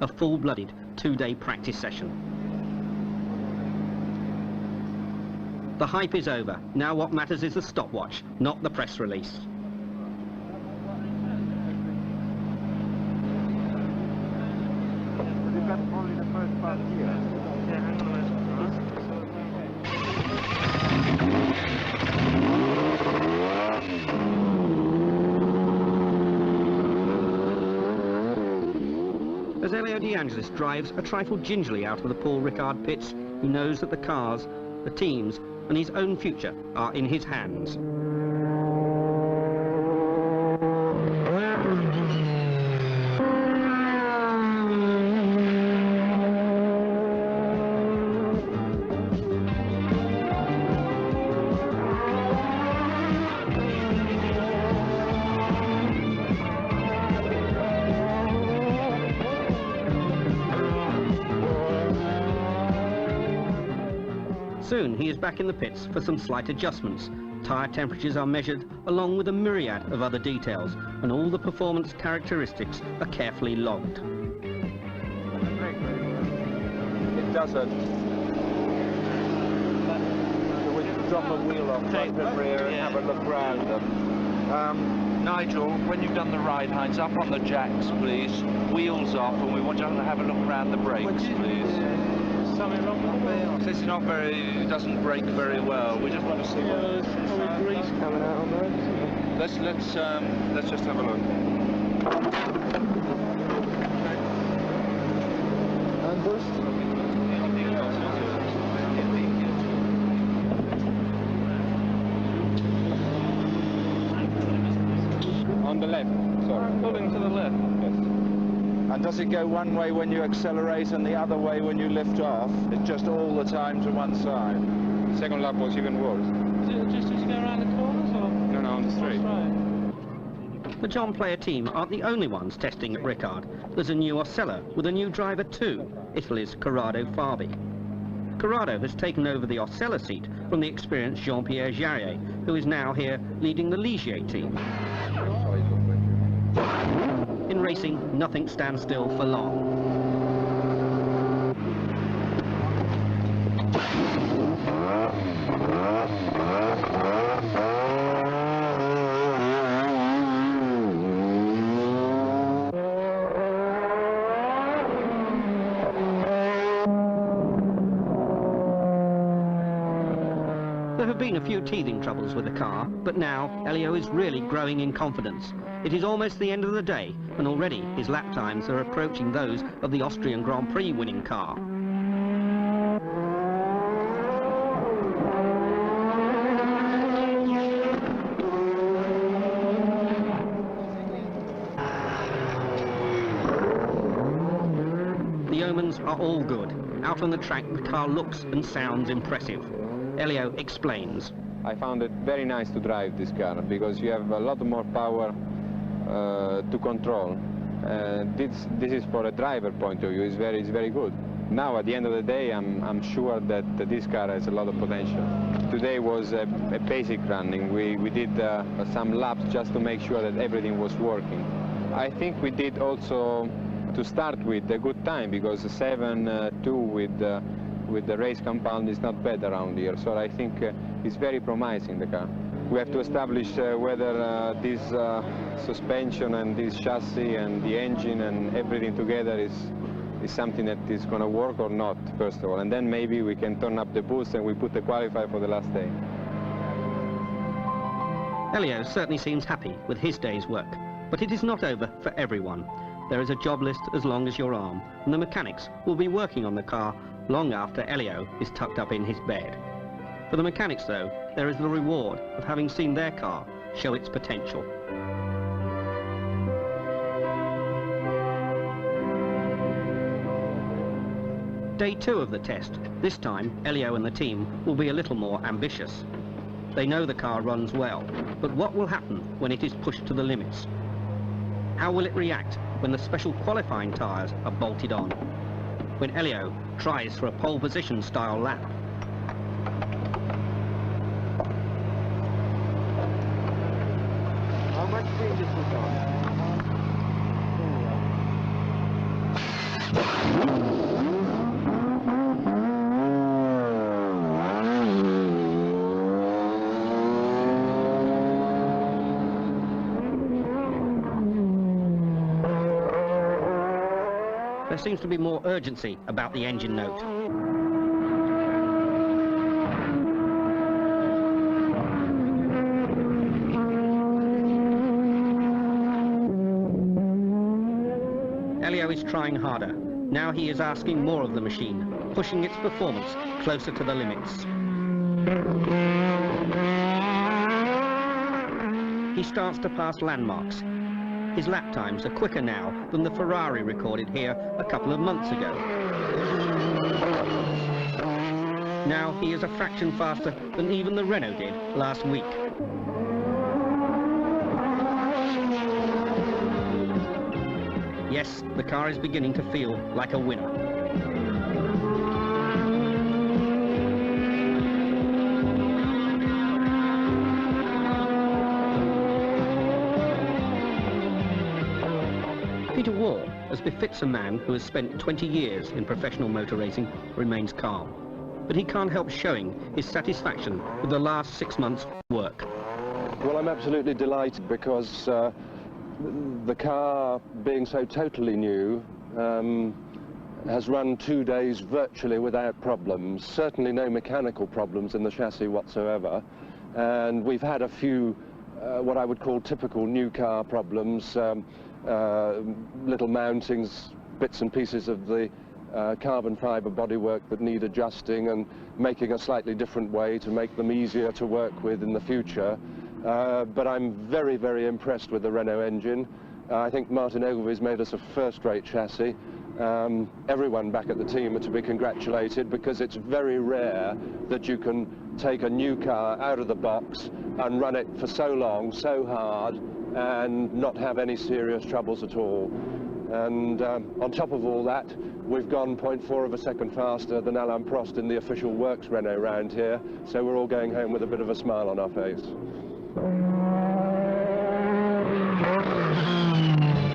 a full-blooded 2-day practice session. The hype is over. Now what matters is the stopwatch, not the press release. As Elio de Angelis drives a trifle gingerly out of the Paul Ricard pits, he knows that the cars, the teams, and his own future are in his hands. Soon he is back in the pits for some slight adjustments. Tyre temperatures are measured along with a myriad of other details, and all the performance characteristics are carefully logged. It doesn't. So we drop a wheel off front and rear and have a look round them. Nigel, when you've done the ride, Heinz, up on the jacks, please. Wheels off, and we want you to have a look around the brakes, please. Something wrong with the wheel? This is not very, it doesn't brake very well. We just want to see There's probably grease coming out on those. Let's just have a look. And boost. On the left, sorry. Pulling to the left. Yes. And does it go one way when you accelerate and the other way when you lift off? It's just all the time to one side. Second lap was even worse. Is it just as you go around the corners or? No, on the straight. The John Player team aren't the only ones testing at Ricard. There's a new Osella with a new driver too, Italy's Corrado Fabi. Corrado has taken over the Osella seat from the experienced Jean-Pierre, who is now here leading the Ligier team. In racing, nothing stands still for long. There have been a few teething troubles with the car, but now Elio is really growing in confidence. It is almost the end of the day, and already his lap times are approaching those of the Austrian Grand Prix winning car. The omens are all good. Out on the track, the car looks and sounds impressive. Elio explains. I found it very nice to drive this car because you have a lot more power to control. This is for a driver point of view, it's very good. Now at the end of the day I'm sure that this car has a lot of potential. Today was a basic running. We did some laps just to make sure that everything was working. I think we did also to start with a good time because 7.2 with the race compound is not bad around here, so I think it's very promising, the car. We have to establish whether this suspension and this chassis and the engine and everything together is something that is going to work or not, first of all, and then maybe we can turn up the boost and we put the qualifier for the last day. Elio certainly seems happy with his day's work, but it is not over for everyone. There is a job list as long as your arm, and the mechanics will be working on the car long after Elio is tucked up in his bed. For the mechanics, though, there is the reward of having seen their car show its potential. Day 2 of the test. This time, Elio and the team will be a little more ambitious. They know the car runs well, but what will happen when it is pushed to the limits? How will it react when the special qualifying tyres are bolted on? When Elio tries for a pole position style lap? How much speed is this on? There seems to be more urgency about the engine note. Elio is trying harder. Now he is asking more of the machine, pushing its performance closer to the limits. He starts to pass landmarks. His lap times are quicker now than the Ferrari recorded here a couple of months ago. Now he is a fraction faster than even the Renault did last week. Yes, the car is beginning to feel like a winner. Peter Wall, as befits a man who has spent 20 years in professional motor racing, remains calm. But he can't help showing his satisfaction with the last 6 months' work. Well, I'm absolutely delighted because the car, being so totally new, has run 2 days virtually without problems. Certainly no mechanical problems in the chassis whatsoever. And we've had a few what I would call typical new car problems. Little mountings, bits and pieces of the carbon fibre bodywork that need adjusting and making a slightly different way to make them easier to work with in the future. But I'm very, very impressed with the Renault engine. I think Martin Ogilvy's made us a first-rate chassis. Everyone back at the team are to be congratulated because it's very rare that you can take a new car out of the box and run it for so long, so hard, and not have any serious troubles at all. And on top of all that, we've gone 0.4 of a second faster than Alain Prost in the official works Renault round here, so we're all going home with a bit of a smile on our face.